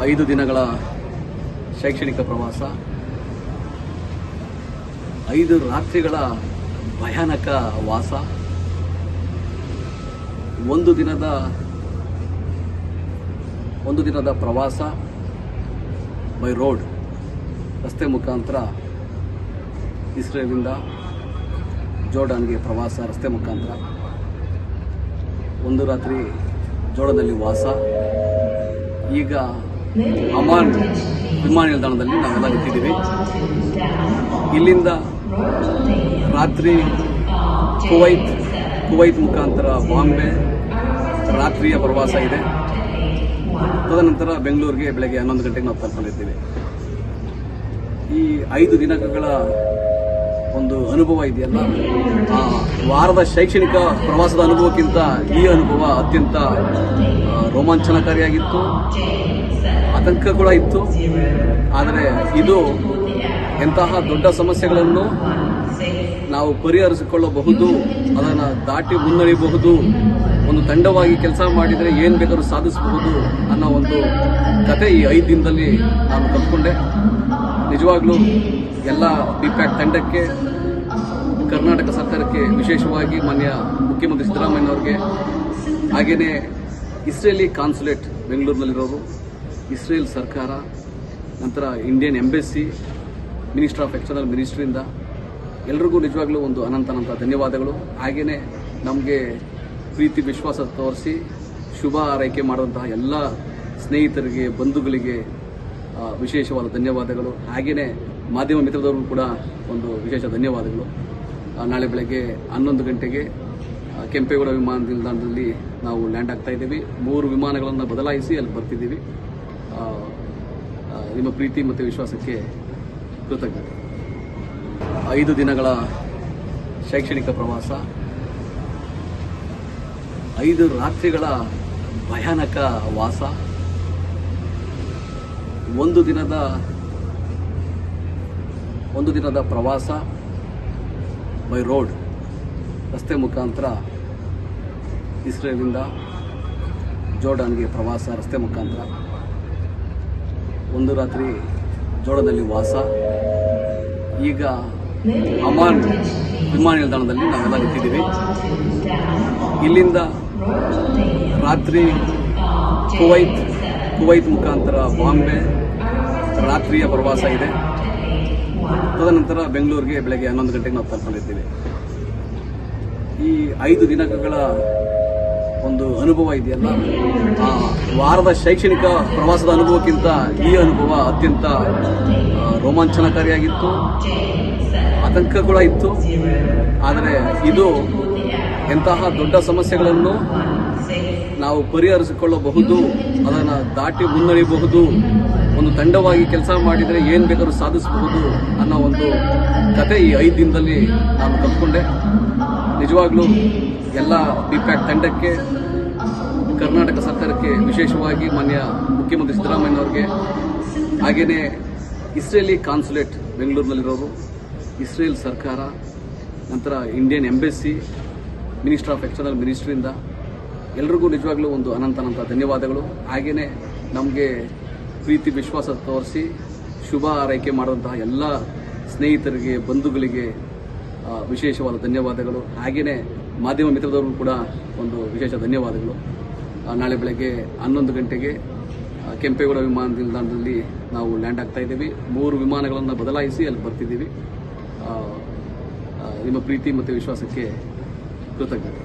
5 ದಿನಗಳ ಶೈಕ್ಷಣಿಕ ಪ್ರವಾಸ, 5 ರಾತ್ರಿಗಳ ಭಯಾನಕ ವಾಸ, ಒಂದು ದಿನದ ಪ್ರವಾಸ ಬೈ ರೋಡ್, ರಸ್ತೆ ಮುಖಾಂತರ ಇಸ್ರೇಲಿಂದ ಜೋರ್ಡಾನ್ಗೆ ಪ್ರವಾಸ ರಸ್ತೆ ಮುಖಾಂತರ, ಒಂದು ರಾತ್ರಿ ಜೋರ್ಡಾನ್ನಲ್ಲಿ ವಾಸ. ಈಗ ಅಮಾನ್ ವಿಮಾನ ನಿಲ್ದಾಣದಲ್ಲಿ ನಾವೆಲ್ಲ ನಿಂತಿದ್ದೀವಿ. ಇಲ್ಲಿಂದ ರಾತ್ರಿ ಕುವೈತ್ ಮುಖಾಂತರ ಬಾಂಬೆ ರಾತ್ರಿಯ ಪ್ರವಾಸ ಇದೆ. ತದನಂತರ ಬೆಂಗಳೂರಿಗೆ ಬೆಳಗ್ಗೆ 11 ಗಂಟೆಗೆ ನಾವು ತಲುಪಲಿದ್ದೇವೆ. ಈ 5 ದಿನಗಳ ಒಂದು ಅನುಭವ ಇದೆಯಲ್ಲ, ಆ ವಾರದ ಶೈಕ್ಷಣಿಕ ಪ್ರವಾಸದ ಅನುಭವಕ್ಕಿಂತ ಈ ಅನುಭವ ಅತ್ಯಂತ ರೋಮಾಂಚನಕಾರಿಯಾಗಿತ್ತು, ಆತಂಕ ಕೂಡ ಇತ್ತು. ಆದರೆ ಇದು ಎಂತಹ ದೊಡ್ಡ ಸಮಸ್ಯೆಗಳನ್ನು ನಾವು ಪರಿಹರಿಸಿಕೊಳ್ಳಬಹುದು, ಅದನ್ನು ದಾಟಿ ಮುನ್ನಡೆಯಬಹುದು, ಒಂದು ತಂಡವಾಗಿ ಕೆಲಸ ಮಾಡಿದರೆ ಏನು ಬೇಕಾದ್ರೂ ಸಾಧಿಸಬಹುದು ಅನ್ನೋ ಒಂದು ಕತೆ ಈ 5 ದಿನದಲ್ಲಿ ನಾನು ಕಲ್ತ್ಕೊಂಡೆ. ನಿಜವಾಗ್ಲೂ ಎಲ್ಲ ಬಿಪ್ಯಾಕ್ ತಂಡಕ್ಕೆ, ಕರ್ನಾಟಕ ಸರ್ಕಾರಕ್ಕೆ, ವಿಶೇಷವಾಗಿ ಮಾನ್ಯ ಮುಖ್ಯಮಂತ್ರಿ ಸಿದ್ದರಾಮಯ್ಯನವರಿಗೆ, ಹಾಗೆಯೇ ಇಸ್ರೇಲಿ ಕಾನ್ಸುಲೇಟ್ ಬೆಂಗಳೂರಿನಲ್ಲಿರೋರು, ಇಸ್ರೇಲ್ ಸರ್ಕಾರ, ನಂತರ Indian embassy, minister of external ಮಿನಿಸ್ಟ್ರಿಯಿಂದ ಎಲ್ರಿಗೂ ನಿಜವಾಗ್ಲೂ ಒಂದು ಅನಂತ ಧನ್ಯವಾದಗಳು. ಹಾಗೆಯೇ ನಮಗೆ ಪ್ರೀತಿ ವಿಶ್ವಾಸ ತೋರಿಸಿ ಶುಭ ಹಾರೈಕೆ ಮಾಡುವಂತಹ ಎಲ್ಲ ಸ್ನೇಹಿತರಿಗೆ, ಬಂಧುಗಳಿಗೆ ವಿಶೇಷವಾದ ಧನ್ಯವಾದಗಳು. ಹಾಗೆಯೇ ಮಾಧ್ಯಮ ಮಿತ್ರದವರು ಕೂಡ ಒಂದು ವಿಶೇಷ ಧನ್ಯವಾದಗಳು. ನಾಳೆ ಬೆಳಗ್ಗೆ 11 ಗಂಟೆಗೆ ಕೆಂಪೇಗೌಡ ವಿಮಾನ ನಿಲ್ದಾಣದಲ್ಲಿ ನಾವು ಲ್ಯಾಂಡ್ ಆಗ್ತಾ ಇದ್ದೀವಿ. 3 ವಿಮಾನಗಳನ್ನು ಬದಲಾಯಿಸಿ ಅಲ್ಲಿ ಬರ್ತಿದ್ದೀವಿ. ನಿಮ್ಮ ಪ್ರೀತಿ ಮತ್ತು ವಿಶ್ವಾಸಕ್ಕೆ ಕೃತಜ್ಞತೆ. 5 ದಿನಗಳ ಶೈಕ್ಷಣಿಕ ಪ್ರವಾಸ, 5 ರಾತ್ರಿಗಳ ಭಯಾನಕ ವಾಸ, ಒಂದು ದಿನದ ಪ್ರವಾಸ ಬೈ ರೋಡ್, ರಸ್ತೆ ಮುಖಾಂತರ ಇಸ್ರೇಲಿಂದ ಜೋರ್ಡಾನ್ಗೆ ಪ್ರವಾಸ ರಸ್ತೆ ಮುಖಾಂತರ, ಒಂದು ರಾತ್ರಿ ಜೋರ್ಡಾನ್ನಲ್ಲಿ ವಾಸ. ಈಗ ಅಮಾನ್ ವಿಮಾನ ನಿಲ್ದಾಣದಲ್ಲಿ ನಾವೆಲ್ಲ ನಿಂತಿದ್ದೀವಿ. ಇಲ್ಲಿಂದ ರಾತ್ರಿ ಕುವೈತ್ ಮುಖಾಂತರ ಬಾಂಬೆ ರಾತ್ರಿಯ ಪ್ರವಾಸ ಇದೆ. ತದನಂತರ ಬೆಂಗಳೂರಿಗೆ ಬೆಳಗ್ಗೆ 11 ಗಂಟೆಗೆ ನಾವು ತಲುಪಲಿದ್ದೇವೆ. ಈ 5 ದಿನಗಳ ಒಂದು ಅನುಭವ ಇದೆಯಲ್ಲ, ಆ ವಾರದ ಶೈಕ್ಷಣಿಕ ಪ್ರವಾಸದ ಅನುಭವಕ್ಕಿಂತ ಈ ಅನುಭವ ಅತ್ಯಂತ ರೋಮಾಂಚನಕಾರಿಯಾಗಿತ್ತು, ಆತಂಕ ಕೂಡ ಇತ್ತು. ಆದರೆ ಇದು ಎಂತಹ ದೊಡ್ಡ ಸಮಸ್ಯೆಗಳನ್ನು ನಾವು ಪರಿಹರಿಸಿಕೊಳ್ಳಬಹುದು, ಅದನ್ನು ದಾಟಿ ಮುನ್ನಡೆಯಬಹುದು, ಒಂದು ತಂಡವಾಗಿ ಕೆಲಸ ಮಾಡಿದರೆ ಏನು ಬೇಕಾದ್ರೂ ಸಾಧಿಸಬಹುದು ಅನ್ನೋ ಒಂದು ಕತೆ ಈ 5 ದಿನದಲ್ಲಿ ನಾನು ಕಲ್ತ್ಕೊಂಡೆ. ನಿಜವಾಗ್ಲೂ ಎಲ್ಲ ಬಿಪ್ಯಾಕ್ ತಂಡಕ್ಕೆ, ಕರ್ನಾಟಕ ಸರ್ಕಾರಕ್ಕೆ, ವಿಶೇಷವಾಗಿ ಮಾನ್ಯ ಮುಖ್ಯಮಂತ್ರಿ ಸಿದ್ದರಾಮಯ್ಯನವರಿಗೆ, ಹಾಗೆಯೇ ಇಸ್ರೇಲಿ ಕಾನ್ಸುಲೇಟ್ ಬೆಂಗಳೂರಿನಲ್ಲಿರೋರು, ಇಸ್ರೇಲ್ ಸರ್ಕಾರ, ನಂತರ Indian embassy, minister of external ಮಿನಿಸ್ಟ್ರಿಯಿಂದ ಎಲ್ರಿಗೂ ನಿಜವಾಗ್ಲೂ ಒಂದು ಅನಂತ ಧನ್ಯವಾದಗಳು. ಹಾಗೆಯೇ ನಮಗೆ ಪ್ರೀತಿ ವಿಶ್ವಾಸ ತೋರಿಸಿ ಶುಭ ಹಾರೈಕೆ ಮಾಡುವಂತಹ ಎಲ್ಲ ಸ್ನೇಹಿತರಿಗೆ, ಬಂಧುಗಳಿಗೆ ವಿಶೇಷವಾದ ಧನ್ಯವಾದಗಳು. ಹಾಗೆಯೇ ಮಾಧ್ಯಮ ಮಿತ್ರದವರು ಕೂಡ ಒಂದು ವಿಶೇಷ ಧನ್ಯವಾದಗಳು. ನಾಳೆ ಬೆಳಗ್ಗೆ 11 ಗಂಟೆಗೆ ಕೆಂಪೇಗೌಡ ವಿಮಾನ ನಿಲ್ದಾಣದಲ್ಲಿ ನಾವು ಲ್ಯಾಂಡ್ ಆಗ್ತಾ ಇದ್ದೀವಿ. 3 ವಿಮಾನಗಳನ್ನು ಬದಲಾಯಿಸಿ ಅಲ್ಲಿ ಬರ್ತಿದ್ದೀವಿ. ನಿಮ್ಮ ಪ್ರೀತಿ ಮತ್ತು ವಿಶ್ವಾಸಕ್ಕೆ ಕೃತಜ್ಞತೆ.